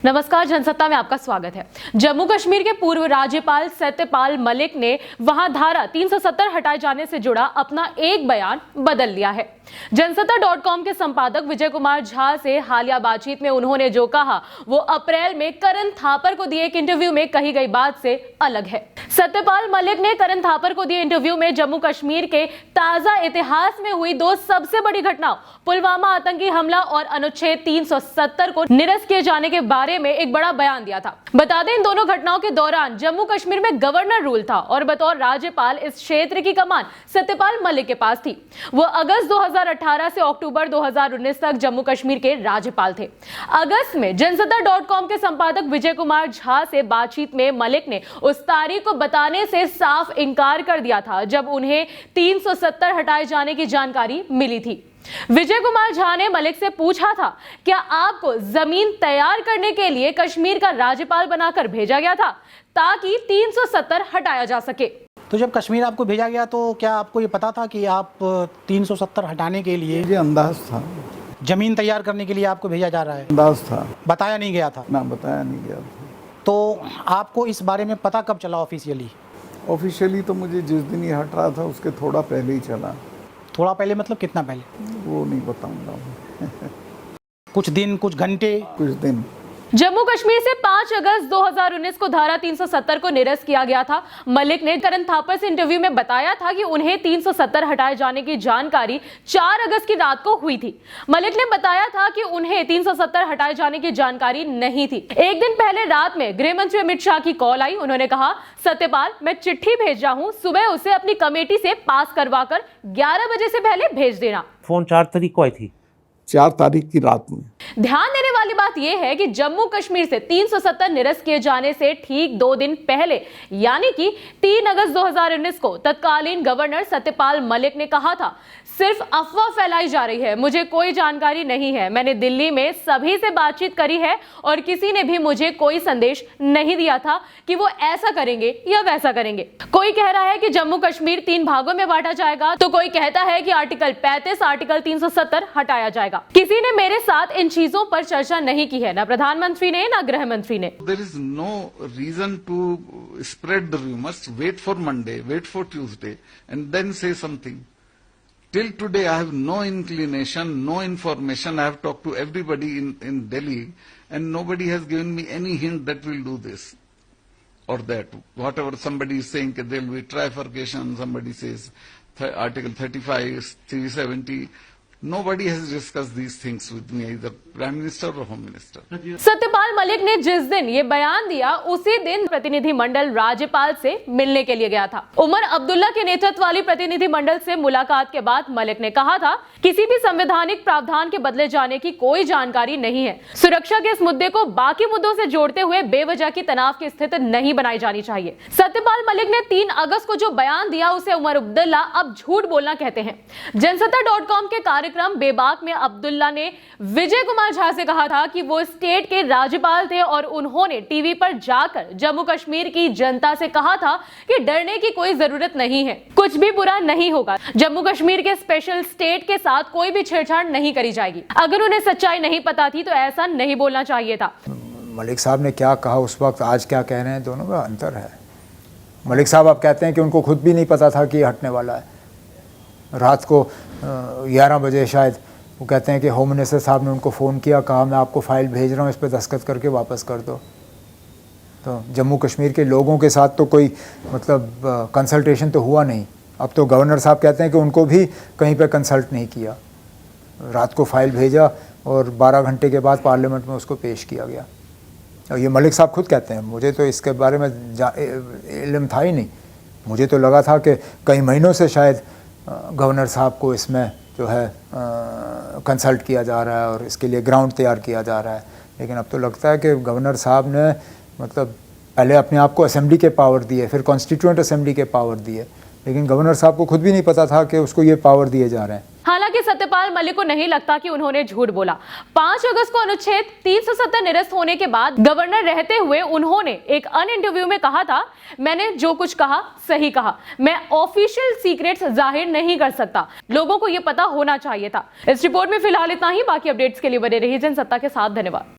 नमस्कार, जनसत्ता में आपका स्वागत है। जम्मू कश्मीर के पूर्व राज्यपाल सत्यपाल मलिक ने वहां धारा 370 हटाए जाने से जुड़ा अपना एक बयान बदल लिया है। जनसत्ता.com के संपादक विजय कुमार झा से हालिया बातचीत में उन्होंने जो कहा वो अप्रैल में करण थापर को दिए एक इंटरव्यू में कही गई बात से अलग है। सत्यपाल मलिक ने करण थापर को दिए इंटरव्यू में जम्मू कश्मीर के ताजा इतिहास में हुई दो सबसे बड़ी घटनाओं पुलवामा आतंकी हमला और अनुच्छेद 370 को निरस्त किए जाने के बारे में एक बड़ा बयान दिया था। बता दें, इन दोनों घटनाओं के दौरान जम्मू कश्मीर में गवर्नर रूल था और बतौर राज्यपाल इस क्षेत्र की कमान सत्यपाल मलिक के पास थी। वो अगस्त 2018 से अक्टूबर 2019 तक जम्मू कश्मीर के राज्यपाल थे। अगस्त में जनसत्ता.com के संपादक विजय कुमार झा से बातचीत में मलिक ने उस तारीख को बताने से साफ इनकार कर दिया था जब उन्हें 370 हटाए जाने की जानकारी मिली थी। विजय कुमार झा ने मलिक से पूछा था, क्या आपको जमीन तैयार करने के लिए कश्मीर का राज्यपाल बनाकर भेजा गया था ताकि 370 हटाया जा सके? तो जब कश्मीर आपको भेजा गया तो क्या आपको ये पता था कि आप 370 हटाने के लिए? मुझे अंदाज था। जमीन तैयार करने के लिए आपको भेजा जा रहा है? अंदाज था। बताया नहीं गया था? ना, बताया नहीं गया था। तो आपको इस बारे में पता कब चला ऑफिशियली? ऑफिशियली तो मुझे जिस दिन ये हट रहा था उसके थोड़ा पहले ही चला। थोड़ा पहले मतलब कितना पहले? वो नहीं बताऊंगा। कुछ दिन, कुछ घंटे, कुछ दिन। जम्मू कश्मीर से 5 अगस्त 2019 को धारा 370 को निरस्त किया गया था। मलिक ने करण थापर से इंटरव्यू में बताया था कि उन्हें 370 हटाए जाने की जानकारी 4 अगस्त की रात को हुई थी। मलिक ने बताया था कि उन्हें 370 हटाए जाने की जानकारी नहीं थी। एक दिन पहले रात में गृह मंत्री अमित शाह की कॉल आई। उन्होंने कहा, सत्यपाल, मैं चिट्ठी भेज रहा हूं, सुबह उसे अपनी कमेटी से पास करवाकर 11 बजे से पहले भेज देना। फोन 4 तारीख को आई थी। 4 तारीख की रात में। ध्यान देने वाली बात यह है कि जम्मू कश्मीर से 370 निरस्त किए जाने से ठीक 2 दिन पहले यानी कि 3 अगस्त 2019 को तत्कालीन गवर्नर सत्यपाल मलिक ने कहा था, सिर्फ अफवाह फैलाई जा रही है, मुझे कोई जानकारी नहीं है। मैंने दिल्ली में सभी से बातचीत करी है और किसी ने भी मुझे कोई संदेश नहीं दिया था कि वो ऐसा करेंगे या वैसा करेंगे। कोई कह रहा है कि जम्मू कश्मीर 3 भागों में बांटा जाएगा, तो कोई कहता है कि आर्टिकल 35, आर्टिकल 370 हटाया जाएगा। किसी ने मेरे साथ इन चीजों पर चर्चा नहीं की है, ना प्रधानमंत्री ने, ना गृह मंत्री ने। There is no reason to spread the rumors. Wait for Monday, wait for Tuesday, and then say something. Till today, I have no inclination, no information. I have talked to everybody in Delhi, and nobody has given me any hint that we'll do this or that. Whatever somebody is saying, there will be trifurcation. Somebody says Article 35, 370. Nobody has discussed these things with me, either Prime Minister or Home Minister. Satyapal Malik ने जिस दिन ये बयान दिया उसी दिन प्रतिनिधि मंडल राज्यपाल से मिलने के लिए गया था। उमर अब्दुल्ला के नेतृत्व वाली प्रतिनिधि मंडल से मुलाकात के बाद मलिक ने कहा था, किसी भी संवैधानिक प्रावधान के बदले जाने की कोई जानकारी नहीं है। सुरक्षा के इस मुद्दे को बाकी मुद्दों से जोड़ते हुए बेवजह की तनाव की स्थिति नहीं बनाई जानी चाहिए। सत्यपाल मलिक ने 3 अगस्त को जो बयान दिया उसे उमर अब्दुल्ला अब झूठ बोलना कहते हैं। जनसत्ता.com के कार्यक्रम बेबाक में अब्दुल्ला ने विजय कुमार झा से कहा था कि वो स्टेट के राज्यपाल थे और उन्होंने टीवी पर जाकर जम्मू कश्मीर की जनता से कहा था कि डरने की कोई जरूरत नहीं है, कुछ भी बुरा नहीं होगा, जम्मू कश्मीर के स्पेशल स्टेट के साथ कोई भी छेड़छाड़ नहीं करी जाएगी। अगर उन्हें सच्चाई नहीं पता थी तो ऐसा नहीं बोलना चाहिए था। मलिक साहब ने क्या कहा उस वक्त, आज क्या कह रहे हैं, दोनों का अंतर है। मलिक साहब आप कहते हैं कि उनको खुद भी नहीं पता था कि हटने वाला है। रात को 11 बजे शायद वो कहते हैं कि होम मिनिस्टर साहब ने उनको फ़ोन किया, कहा मैं आपको फ़ाइल भेज रहा हूँ, इस पर दस्तखत करके वापस कर दो। तो जम्मू कश्मीर के लोगों के साथ तो कोई मतलब कंसल्टेशन तो हुआ नहीं। अब तो गवर्नर साहब कहते हैं कि उनको भी कहीं पे कंसल्ट नहीं किया। रात को फ़ाइल भेजा और 12 घंटे के बाद पार्लियामेंट में उसको पेश किया गया। और ये मलिक साहब खुद कहते हैं, मुझे तो इसके बारे में इल्म था ही नहीं। मुझे तो लगा था कि कई महीनों से शायद गवर्नर साहब को इसमें जो है कंसल्ट किया जा रहा है और इसके लिए ग्राउंड तैयार किया जा रहा है। लेकिन अब तो लगता है कि गवर्नर साहब ने मतलब पहले अपने आप को असेंबली के पावर दिए, फिर कॉन्स्टिट्यूएंट असेंबली के पावर दिए, लेकिन गवर्नर साहब को खुद भी नहीं पता था कि उसको ये पावर दिए जा रहे हैं। हालांकि सत्यपाल मलिक को नहीं लगता कि उन्होंने झूठ बोला। 5 अगस्त को अनुच्छेद 370 निरस्त होने के बाद गवर्नर रहते हुए उन्होंने एक अन्य इंटरव्यू में कहा था, मैंने जो कुछ कहा सही कहा, मैं ऑफिशियल सीक्रेट्स जाहिर नहीं कर सकता, लोगों को यह पता होना चाहिए था। इस रिपोर्ट में फिलहाल इतना ही। बाकी अपडेट्स के लिए बने रहिए जनसत्ता के साथ। धन्यवाद।